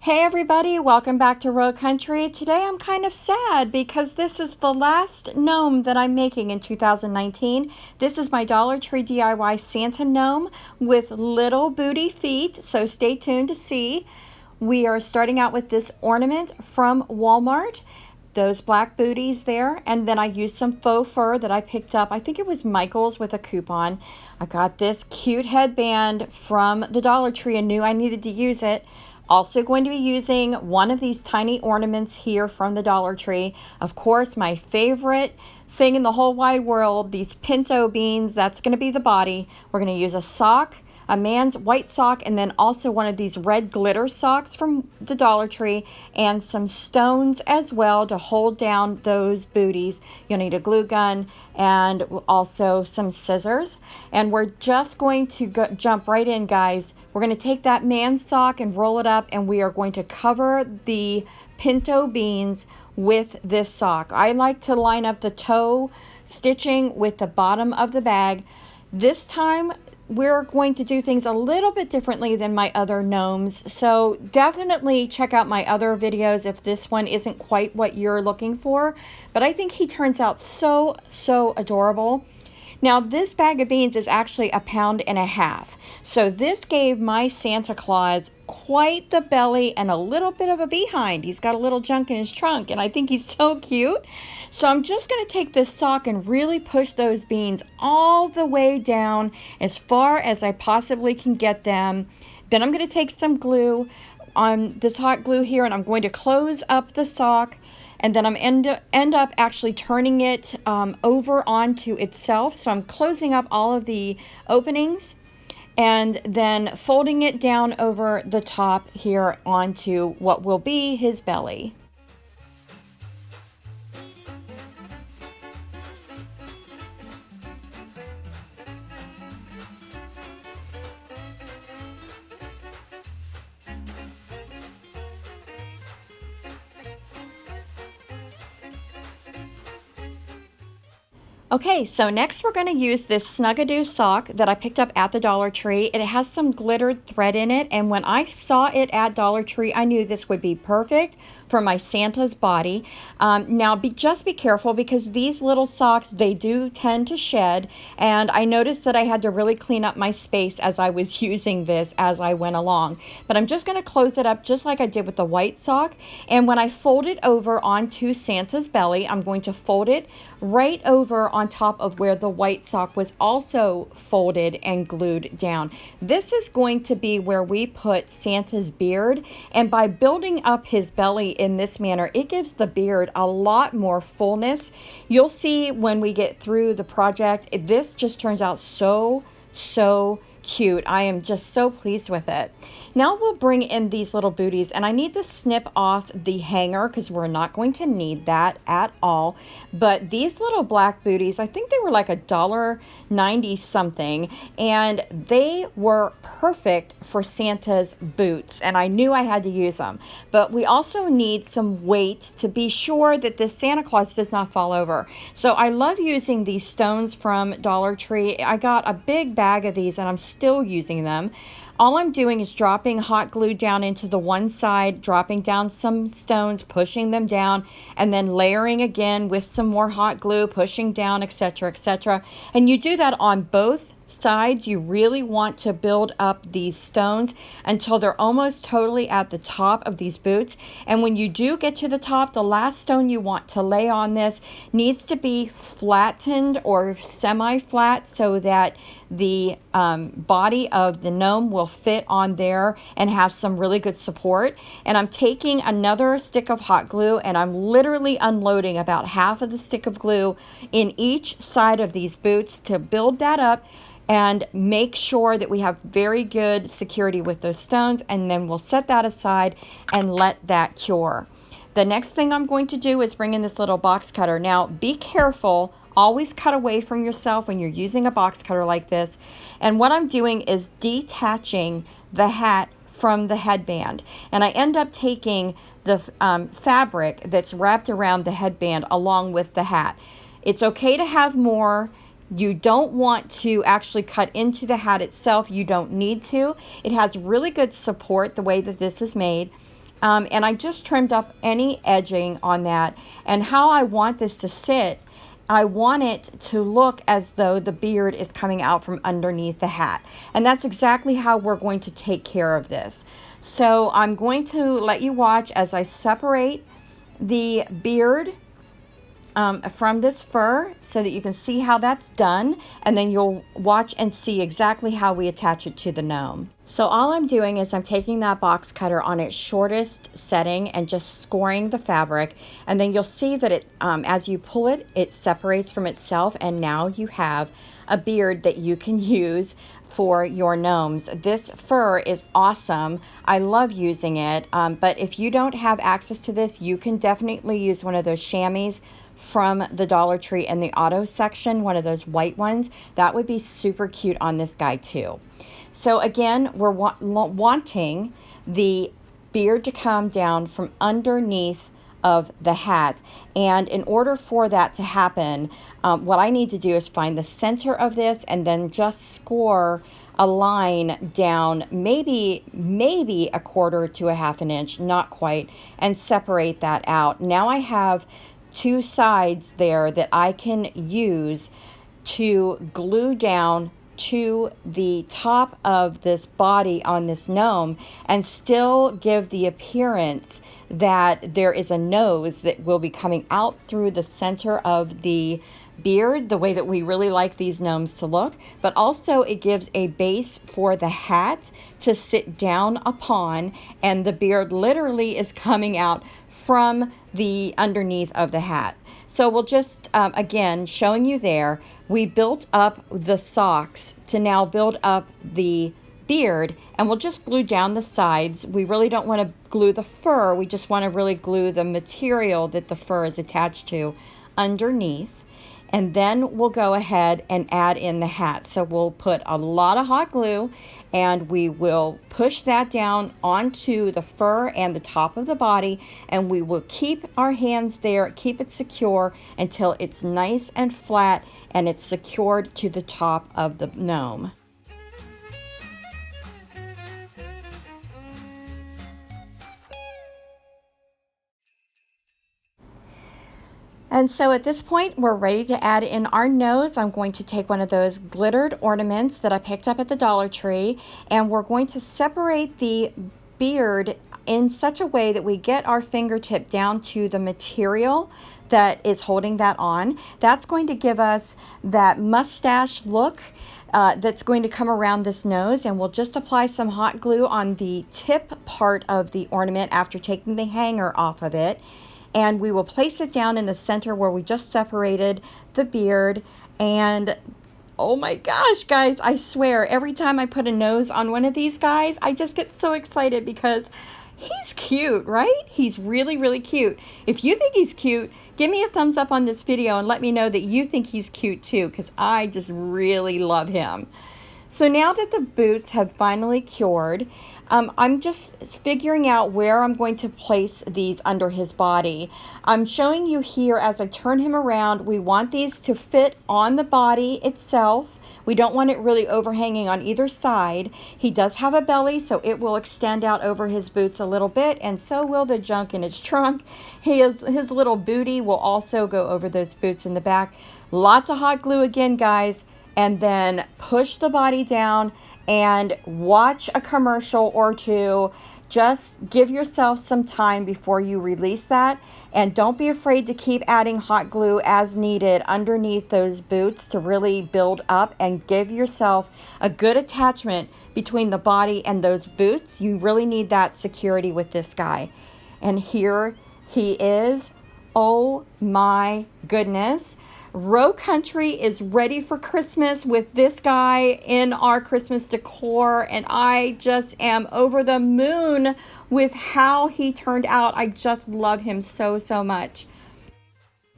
Hey everybody, welcome back to Row Country. Today I'm kind of sad because this is the last gnome that I'm making in 2019. This is my Dollar Tree DIY Santa gnome with little booty feet, so stay tuned to see. We are starting out with this ornament from Walmart. Those black booties there, and then I used some faux fur that I picked up. I think it was Michael's with a coupon. I got this cute headband from the Dollar Tree and knew I needed to use it. Also going to be using one of these tiny ornaments here from the Dollar Tree. Of course, my favorite thing in the whole wide world, these pinto beans. That's going to be the body. We're going to use a sock, a man's white sock, and then also one of these red glitter socks from the Dollar Tree, and some stones as well to hold down those booties. You'll need a glue gun and also some scissors. And we're just going to jump right in, guys. We're going to take that man's sock and roll it up, and we are going to cover the pinto beans with this sock. I like to line up the toe stitching with the bottom of the bag. This time we're going to do things a little bit differently than my other gnomes, so definitely check out my other videos if this one isn't quite what you're looking for. But I think he turns out so adorable. Now this bag of beans is actually 1.5 pounds, so this gave my Santa Claus quite the belly and a little bit of a behind. He's got a little junk in his trunk, and I think he's so cute. So I'm just going to take this sock and really push those beans all the way down as far as I possibly can get them. Then I'm going to take some glue on this hot glue here, and I'm going to close up the sock. And then I'm end up actually turning it over onto itself. So I'm closing up all of the openings and then folding it down over the top here onto what will be his belly. Okay, so next we're going to use this Snugadoo sock that I picked up at the Dollar Tree. It has some glittered thread in it, and when I saw it at Dollar Tree, I knew this would be perfect for my Santa's body. Now, just be careful because these little socks, they do tend to shed, and I noticed that I had to really clean up my space as I was using this as I went along. But I'm just going to close it up just like I did with the white sock, and when I fold it over onto Santa's belly, I'm going to fold it right over on top of where the white sock was also folded and glued down. This is going to be where we put Santa's beard, and by building up his belly in this manner, it gives the beard a lot more fullness. You'll see when we get through the project, this just turns out so cute. I am just so pleased with it. Now we'll bring in these little booties, and I need to snip off the hanger because we're not going to need that at all. But these little black booties, I think they were like $1.90 something, and they were perfect for Santa's boots, and I knew I had to use them. But we also need some weight to be sure that this Santa Claus does not fall over. So I love using these stones from Dollar Tree. I got a big bag of these, and I'm still using them. All I'm doing is dropping hot glue down into the one side, dropping down some stones, pushing them down, and then layering again with some more hot glue, pushing down, etc., etc. And you do that on both sides. You really want to build up these stones until they're almost totally at the top of these boots. And when you do get to the top, the last stone you want to lay on this needs to be flattened or semi-flat so that the body of the gnome will fit on there and have some really good support. And I'm taking another stick of hot glue, and I'm literally unloading about half of the stick of glue in each side of these boots to build that up and make sure that we have very good security with those stones, and then we'll set that aside and let that cure. The next thing I'm going to do is bring in this little box cutter. Now, be careful. Always cut away from yourself when you're using a box cutter like this. And what I'm doing is detaching the hat from the headband. And I end up taking the fabric that's wrapped around the headband along with the hat. It's okay to have more. You don't want to actually cut into the hat itself. You don't need to. It has really good support the way that this is made. And I just trimmed up any edging on that. And how I want this to sit, I want it to look as though the beard is coming out from underneath the hat. And that's exactly how we're going to take care of this. So I'm going to let you watch as I separate the beard from this fur so that you can see how that's done, and then you'll watch and see exactly how we attach it to the gnome. So all I'm doing is I'm taking that box cutter on its shortest setting and just scoring the fabric, and then you'll see that it as you pull it, it separates from itself, and now you have a beard that you can use for your gnomes. This fur is awesome. I love using it, but if you don't have access to this, you can definitely use one of those chamois from the Dollar Tree in the auto section, one of those white ones. That would be super cute on this guy too. So again, we're wanting the beard to come down from underneath of the hat, and in order for that to happen, what I need to do is find the center of this and then just score a line down maybe a quarter to a half an inch, not quite, and separate that out. Now I have two sides there that I can use to glue down to the top of this body on this gnome and still give the appearance that there is a nose that will be coming out through the center of the beard, the way that we really like these gnomes to look, but also it gives a base for the hat to sit down upon, and the beard literally is coming out from the underneath of the hat. So we'll just, again, showing you there, we built up the socks to now build up the beard, and we'll just glue down the sides. We really don't want to glue the fur. We just want to really glue the material that the fur is attached to underneath. And then we'll go ahead and add in the hat. So we'll put a lot of hot glue and we will push that down onto the fur and the top of the body, and we will keep our hands there, keep it secure until it's nice and flat and it's secured to the top of the gnome. And so at this point, we're ready to add in our nose. I'm going to take one of those glittered ornaments that I picked up at the Dollar Tree, and we're going to separate the beard in such a way that we get our fingertip down to the material that is holding that on. That's going to give us that mustache look that's going to come around this nose, and we'll just apply some hot glue on the tip part of the ornament after taking the hanger off of it. And we will place it down in the center where we just separated the beard. And oh my gosh, guys, I swear every time I put a nose on one of these guys, I just get so excited because he's cute, right? He's really, really cute. If you think he's cute, give me a thumbs up on this video and let me know that you think he's cute too, because I just really love him. So now that the boots have finally cured, I'm just figuring out where I'm going to place these under his body. I'm showing you here as I turn him around, we want these to fit on the body itself. We don't want it really overhanging on either side. He does have a belly, so it will extend out over his boots a little bit, and so will the junk in his trunk. His little booty will also go over those boots in the back. Lots of hot glue again, guys, and then push the body down and watch a commercial or two. Just give yourself some time before you release that, and don't be afraid to keep adding hot glue as needed underneath those boots to really build up and give yourself a good attachment between the body and those boots. You really need that security with this guy. And here he is. Oh my goodness. Row Country is ready for Christmas with this guy in our Christmas decor, and I just am over the moon with how he turned out. I just love him so, so much.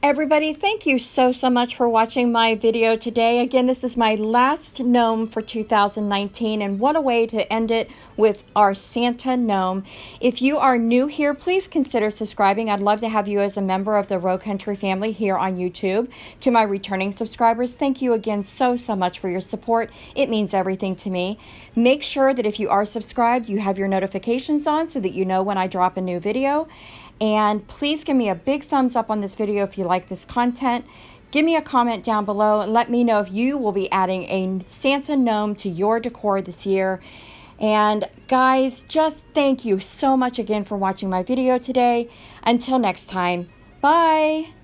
Everybody, thank you so much for watching my video today. Again, this is my last gnome for 2019, and what a way to end it with our Santa gnome. If you are new here, please consider subscribing. I'd love to have you as a member of the Row Country family here on YouTube. To my returning subscribers, thank you again so much for your support. It means everything to me. Make sure that if you are subscribed, you have your notifications on so that you know when I drop a new video. And please give me a big thumbs up on this video if you like this content. Give me a comment down below and let me know if you will be adding a Santa gnome to your decor this year. And guys, just thank you so much again for watching my video today. Until next time, bye!